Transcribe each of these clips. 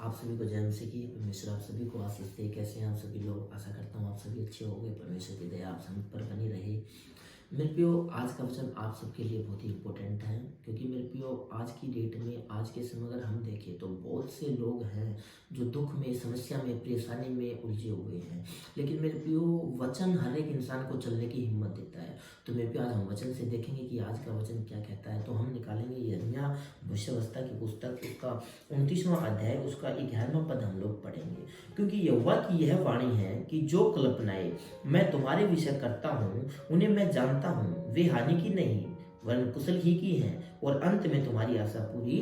आप सभी को जय मसीह की। परमेश्वर आप सभी को आशीष दे। कैसे हैं आप सभी लोग? आशा करता हूँ आप सभी अच्छे होंगे। परमेश्वर की दया आप सब पर बनी रहे। मेरे प्रियो, आज का वचन आप सबके लिए बहुत ही इम्पोर्टेंट है, क्योंकि मेरे प्रियो आज की डेट में, आज के समय अगर हम देखें तो बहुत से लोग हैं जो दुख में, समस्या में, परेशानी में उलझे हुए हैं। लेकिन मेरे प्रियो, वचन हर एक इंसान को चलने की हिम्मत देता है। तो मेरे प्रियो, आज हम वचन से देखेंगे कि आज का वचन क्या कहता है। तो हम निकालेंगे यिर्मयाह भविष्यवक्ता की पुस्तक, उसका 29वां अध्याय, उसका 11वां पद हम लोग पढ़ेंगे। क्योंकि यहोवा की यह वाणी है कि जो कल्पनाएं मैं तुम्हारे विषय करता हूँ उन्हें मैं जानता हूँ, वे हानि की नहीं वरन कुशल ही की हैं, और अंत में तुम्हारी आशा पूरी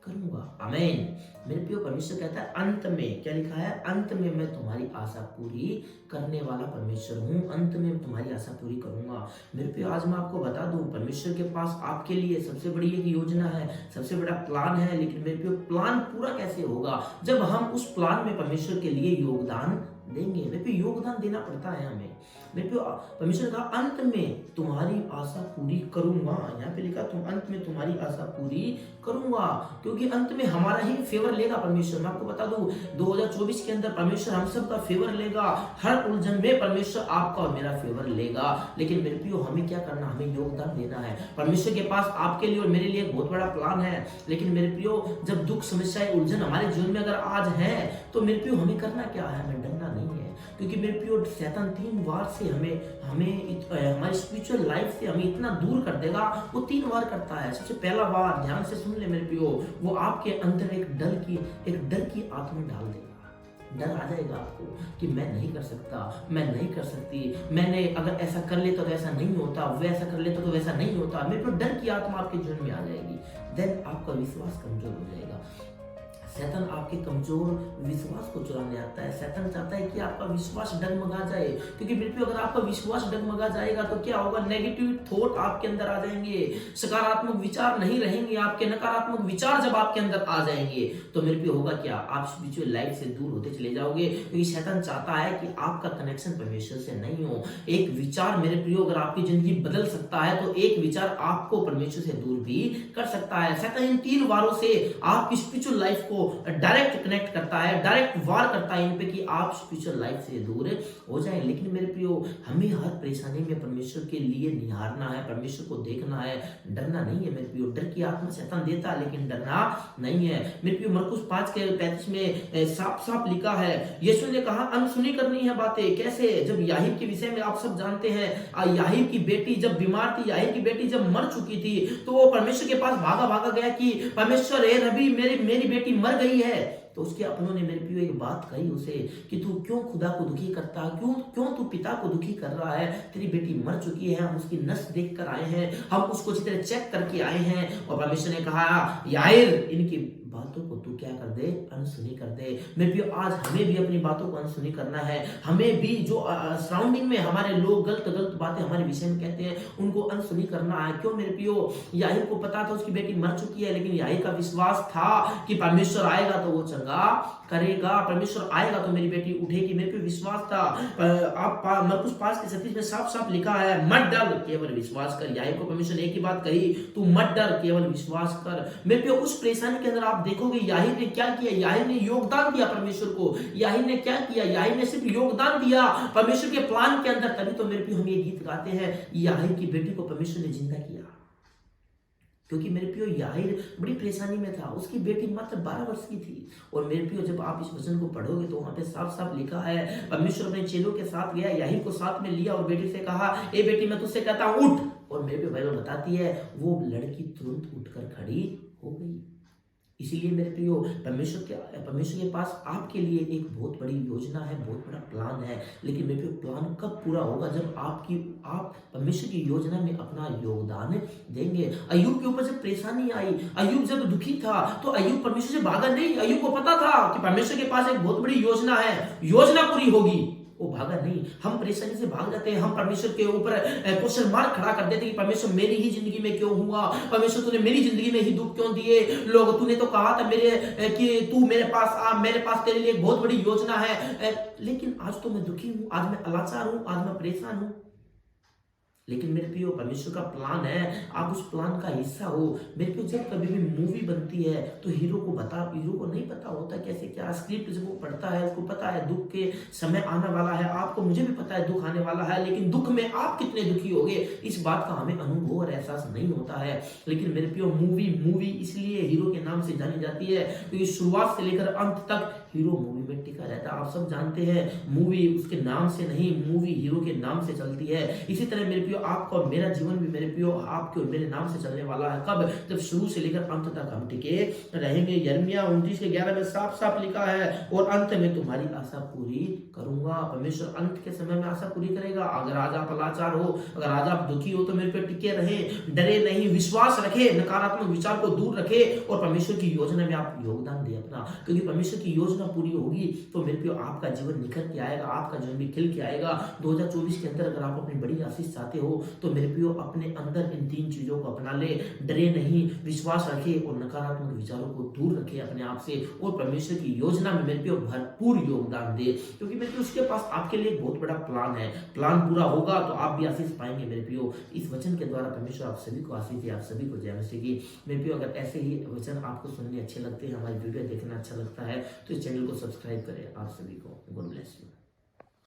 करूंगा। आमीन। मेरे प्रिय, परमेश्वर कहता है अंत में, क्या लिखा है? अंत में मैं तुम्हारी आशा पूरी करने वाला परमेश्वर हूँ, अंत में तुम्हारी आशा पूरी करूंगा। मेरे प्रिय, आज मैं आपको बता दूं, परमेश्वर के पास आपके लिए सबसे बड़ी एक योजना है, सबसे बड़ा प्लान है। लेकिन मेरे प्रिय, प्लान पूरा कैसे होगा? जब हम उस प्लान में परमेश्वर के लिए योगदान देंगे। मेरे प्रिय, योगदान देना पड़ता है हमें। मेरे प्रिय, परमेश्वर का अंत में तुम्हारी आशा पूरी करूंगा। यहाँ पे लिखा तुम अंत में तुम्हारी आशा पूरी करूंगा, क्योंकि अंत में हमारा ही फेवर लेगा परमेश्वर। मैं आपको बता दूं, 2024 के अंदर परमेश्वर हम सब का फेवर लेगा। हर उलझन में परमेश्वर आपका और मेरा फेवर लेगा। लेकिन मेरे प्रियो, हमें क्या करना? हमें योगदान देना है। परमेश्वर के पास आपके लिए और मेरे लिए एक बहुत बड़ा प्लान है। लेकिन मेरे प्रियो, जब दुख, समस्याएं, उलझन हमारे जीवन में अगर आज है, तो मेरे प्रियो हमें करना क्या है? हमें डरना नहीं है। क्योंकि मेरे प्रियो, शैतान 3 बार से हमारी स्पिरिचुअल लाइफ से हमें इतना दूर कर देगा। वो 3 बार करता है। सबसे पहला बार, ध्यान से सुन ले मेरे प्रियो, वो आपके अंदर एक डर की आत्मा डाल देगा। डर आ जाएगा आपको कि मैं नहीं कर सकता, मैं नहीं कर सकती, मैंने अगर ऐसा कर लेता तो ऐसा नहीं होता, वैसा कर लेता तो वैसा नहीं होता। मेरे को डर की आत्मा आपके जीवन में आ जाएगी। देन आपका विश्वास कमजोर हो जाएगा। शैतान आपके कमजोर विश्वास को चुराने आता है। शैतान चाहता है कि आपका विश्वास डगमगा जाए, क्योंकि बिल्कुल अगर आपका विश्वास डगमगा जाएगा तो क्या होगा? नेगेटिव थॉट आपके अंदर आ जाएंगे, सकारात्मक विचार नहीं रहेंगे आपके। नकारात्मक विचार जब आपके अंदर आ जाएंगे तो मेरे पे होगा क्या? आप स्पिरिचुअल लाइफ से दूर होते चले जाओगे, क्योंकि शैतान चाहता है कि आपका कनेक्शन परमेश्वर से नहीं हो। एक विचार मेरे प्रियो अगर आपकी जिंदगी बदल सकता है, तो एक विचार आपको परमेश्वर से दूर भी कर सकता है। शैतान इन 3 वारों से आपकी स्पिरिचुअल लाइफ को डायरेक्ट कनेक्ट करता है, डायरेक्ट वार करता है इन पे कि आप स्पिरिचुअल लाइफ से दूर हो जाएं। लेकिन मेरे प्रियो, हमें हर परेशानी में परमेश्वर के लिए निहारना है, परमेश्वर को देखना है, डरना नहीं है। मेरे प्रियो, डर की आत्मा शैतान देता है, लेकिन डरना नहीं है। मेरे प्रियो, मरकुस 5:35 में साफ साफ लिखा है, यीशु ने कहा अनसुनी करनी है बातें। कैसे? जब याहीर के विषय में आप सब जानते हैं, याहीर की बेटी जब बीमार थी, याहीर की बेटी जब मर चुकी थी, तो वो परमेश्वर के पास भागा भागा गया कि परमेश्वर, हे रबी, मेरी बेटी मर गई है। तो उसके अपनों ने मेरे प्रियो एक बात कही उसे कि तू क्यों खुदा को दुखी करता है? क्यों तू पिता को दुखी कर रहा है? तेरी बेटी मर चुकी है, हम उसकी नस देख कर आए हैं, हम उसको अच्छी तरह चेक करके आए हैं। और परमेश्वर ने कहा, याईर, इनकी बातों को तू क्या कर दे? अनसुनी कर दे। मेरे प्रियो, आज हमें भी अपनी बातों को अनसुनी करना है। हमें भी जो सराउंडिंग में हमारे लोग गलत बातें हमारे विषय में कहते हैं, उनको अनसुनी करना है। क्यों मेरे प्रियो? याहीर को पता था उसकी बेटी मर चुकी है, लेकिन याहीर का विश्वास था कि परमेश्वर आएगा तो वो चंगा करेगा, परमेश्वर आएगा तो मेरी बेटी उठेगी। मेरे पे विश्वास था। आप मरकुस 5:37 में साफ साफ लिखा है, मत डर, केवल विश्वास कर। याहीर को परमेश्वर ने एक ही बात कही, तू मत डर, केवल विश्वास कर। मेरे पे उस परेशानी के अंदर आप देखोगे याहीर ने क्या किया? याहीर ने योगदान दिया परमेश्वर को। याहीर ने क्या किया? याहीर ने सिर्फ योगदान दिया परमेश्वर के प्लान के अंदर। तभी तो मेरे पे हम ये गीत गाते हैं, याहीर की बेटी को परमेश्वर ने जिंदा किया। क्योंकि मेरे प्रियो, याहीर बड़ी परेशानी में था, उसकी बेटी मात्र 12 वर्ष की थी। और मेरे प्रियो, जब आप इस वचन को पढ़ोगे तो वहां पे साफ साफ लिखा है, परमेश्वर अपने चेलों के साथ गया, याहीर को साथ में लिया और बेटी से कहा, ए बेटी, मैं तुझसे कहता हूं उठ। और मेरे प्रियो, बाइबल बताती है वो लड़की तुरंत उठकर खड़ी हो गई। इसीलिए मेरे प्रियो, परमेश्वर के पास आपके लिए एक बहुत बड़ी योजना है, बहुत बड़ा प्लान है। लेकिन मेरे प्रियो, प्लान कब पूरा होगा? जब आप परमेश्वर की योजना में अपना योगदान देंगे। अय्यूब के ऊपर जब परेशानी आई, अय्यूब जब दुखी था, तो अय्यूब परमेश्वर से भागा नहीं। अय्यूब को पता था कि परमेश्वर के पास एक बहुत बड़ी योजना है, योजना पूरी होगी। वो भागा नहीं। हम परेशानी से भाग जाते हैं, हम परमेश्वर के ऊपर क्वेश्चन मार्क खड़ा कर देते हैं कि परमेश्वर, मेरी ही जिंदगी में क्यों हुआ? परमेश्वर, तूने मेरी जिंदगी में ही दुख क्यों दिए? लोग, तूने तो कहा था कि तू मेरे पास आ, मेरे पास तेरे लिए एक बहुत बड़ी योजना है। लेकिन आज तो मैं दुखी हूं, आज मैं लाचार हूं, आज मैं परेशान हूं। लेकिन मेरे प्रियो परमेश्वर का प्लान है, आप उस प्लान का हिस्सा हो। मेरे प्रियो जब कभी भी मूवी बनती है तो हीरो को नहीं पता होता कैसे क्या स्क्रिप्ट, जब वो पढ़ता है उसको पता है दुख के समय आने वाला है, आपको मुझे भी पता है दुख आने वाला है, लेकिन दुख में आप कितने दुखी होगे इस बात का हमें अनुभव और एहसास नहीं होता है। लेकिन मेरे प्रियो मूवी इसलिए हीरो के नाम से जानी जाती है क्योंकि शुरुआत से लेकर अंत तक हीरो मूवी में टिका रहता है। आप सब जानते हैं मूवी उसके नाम से नहीं, मूवी हीरो के नाम से चलती है। इसी तरह मेरे प्रियो आपका और मेरा जीवन भी मेरे प्रियो आपके और मेरे नाम से चलने वाला है। कब? जब शुरू से लेकर अंत तक हम टिके रहेंगे। यिर्मयाह 29:11 में साफ साफ लिखा है, और अंत में तुम्हारी आशा पूरी करूंगा। परमेश्वर अंत के समय में आशा पूरी करेगा। अगर आज आप लाचार हो, अगर आज आप दुखी हो, तो मेरे पे टिके रहे, डरे नहीं, विश्वास रखे, नकारात्मक विचार को दूर रखे और परमेश्वर की योजना में आप योगदान दे अपना, क्योंकि परमेश्वर की योजना पूरी होगी तो मेरे प्रियो आपका जीवन निखर के आएगा, आपका जीवन भी खिल के आएगा। 2024 के अंदर अगर आप अपनी बड़ी आशीष चाहते हो तो मेरे प्रियो अपने अंदर इन 3 चीजों को अपना ले। डरे नहीं, विश्वास रखे और नकारात्मक विचारों को दूर रखे अपने आप से, और परमेश्वर की योजना में मेरे प्रियो भरपूर योगदान दे, क्योंकि मेरे प्रियो उसके पास आपके लिए एक बहुत बड़ा प्लान है। प्लान पूरा होगा तो आप भी आशीष पाएंगे मेरे प्रियो। इस वचन के द्वारा परमेश्वर आप सभी को आशीष दे, आप सभी को जय मसीह की। मेरे प्रियो अगर ऐसे ही वचन आपको सुनने अच्छे लगते हैं, हमारी वीडियो देखना अच्छा लगता है, तो इस चैनल को सब्सक्राइब करें। आप सभी को गॉड ब्लेस यू।